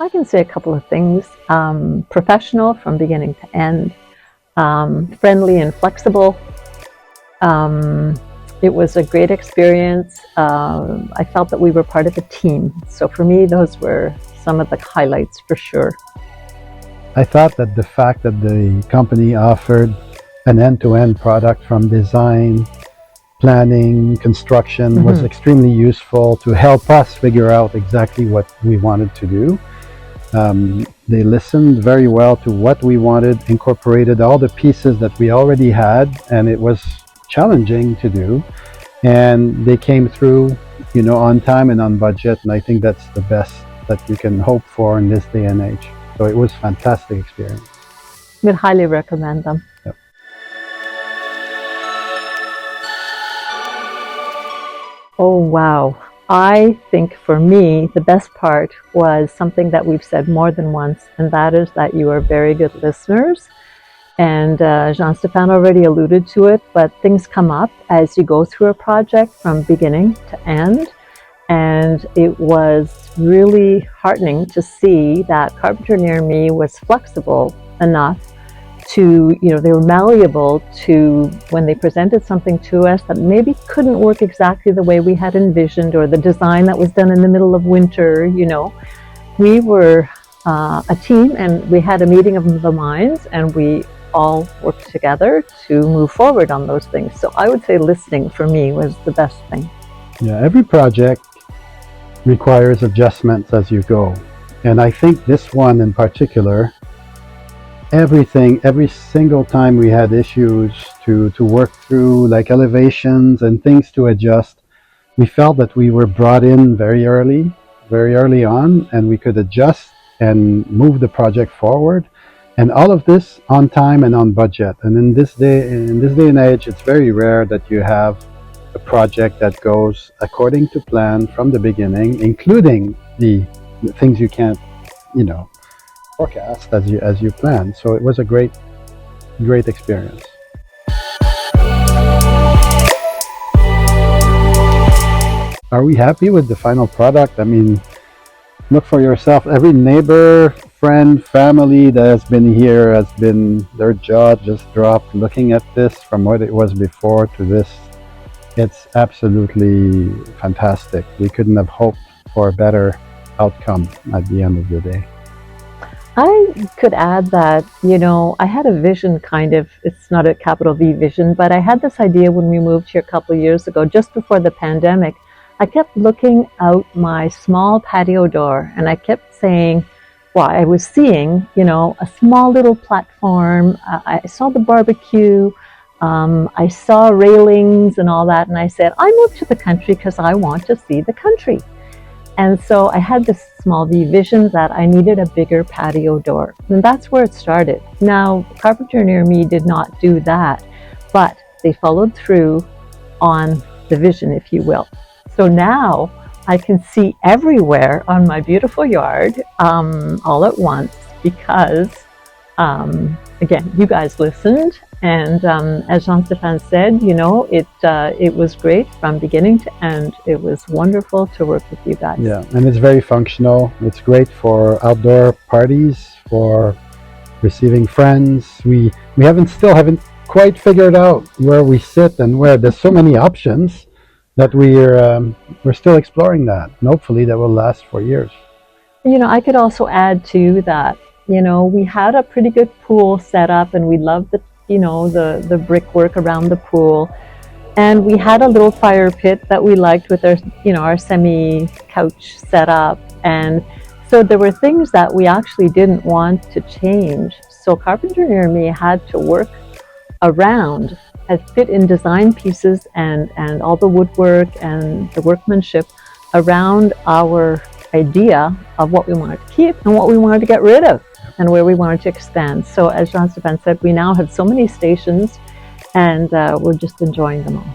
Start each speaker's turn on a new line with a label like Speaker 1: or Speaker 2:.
Speaker 1: I can say a couple of things. Professional from beginning to end, friendly and flexible. It was a great experience. I felt that we were part of a team. So for me, those were some of the highlights for sure.
Speaker 2: I thought that the fact that the company offered an end-to-end product from design, planning, construction was extremely useful to help us figure out exactly what we wanted to do. They listened very well to what we wanted, incorporated all the pieces that we already had, and it was challenging to do. And they came through, on time and on budget, and I think that's the best that you can hope for in this day and age. So it was a fantastic experience.
Speaker 1: Would highly recommend them.
Speaker 2: Yep.
Speaker 1: Oh, wow. I think for me, the best part was something that we've said more than once, and that is that you are very good listeners. And Jean-Stéphane already alluded to it, but things come up as you go through a project from beginning to end. And it was really heartening to see that Carpenter near me was flexible enough to, they were malleable to when they presented something to us that maybe couldn't work exactly the way we had envisioned, or the design that was done in the middle of winter. We were a team, and we had a meeting of the minds, and we all worked together to move forward on those things. So I would say listening for me was the best thing.
Speaker 2: Yeah, every project requires adjustments as you go. And I think this one in particular, every single time we had issues to work through, like elevations and things to adjust, we felt that we were brought in very early on, and we could adjust and move the project forward. And all of this on time and on budget. And in this day and age, it's very rare that you have a project that goes according to plan from the beginning, including the things you can't, forecast as you plan. So it was a great experience. Are we happy with the final product? I mean, look for yourself. Every neighbor, friend, family that has been here has been, their jaw just dropped looking at this from what it was before to this. It's absolutely fantastic. We couldn't have hoped for a better outcome at the end of the day.
Speaker 1: I could add that, I had a vision it's not a capital V vision, but I had this idea when we moved here a couple of years ago, just before the pandemic. I kept looking out my small patio door, and I kept saying, I was seeing, a small little platform. I saw the barbecue. I saw railings and all that. And I said, I moved to the country because I want to see the country. And so I had this small V vision that I needed a bigger patio door. And that's where it started. Now, Carpenter near me did not do that, but they followed through on the vision, if you will. So now I can see everywhere on my beautiful yard all at once because, again, you guys listened. And as Jean-Stéphane said, it was great from beginning to end. It was wonderful to work with you guys.
Speaker 2: Yeah, and it's very functional. It's great for outdoor parties, for receiving friends. We haven't quite figured out where we sit and where. There's so many options that we're still exploring that. And hopefully that will last for years.
Speaker 1: I could also add to that, we had a pretty good pool set up, and we loved the brickwork around the pool. And we had a little fire pit that we liked with our semi-couch set up. And so there were things that we actually didn't want to change. So Carpenter near me had to work around, had fit in design pieces and all the woodwork and the workmanship around our idea of what we wanted to keep and what we wanted to get rid of and where we wanted to expand. So as Jean-Stéphane said, we now have so many stations, and we're just enjoying them all.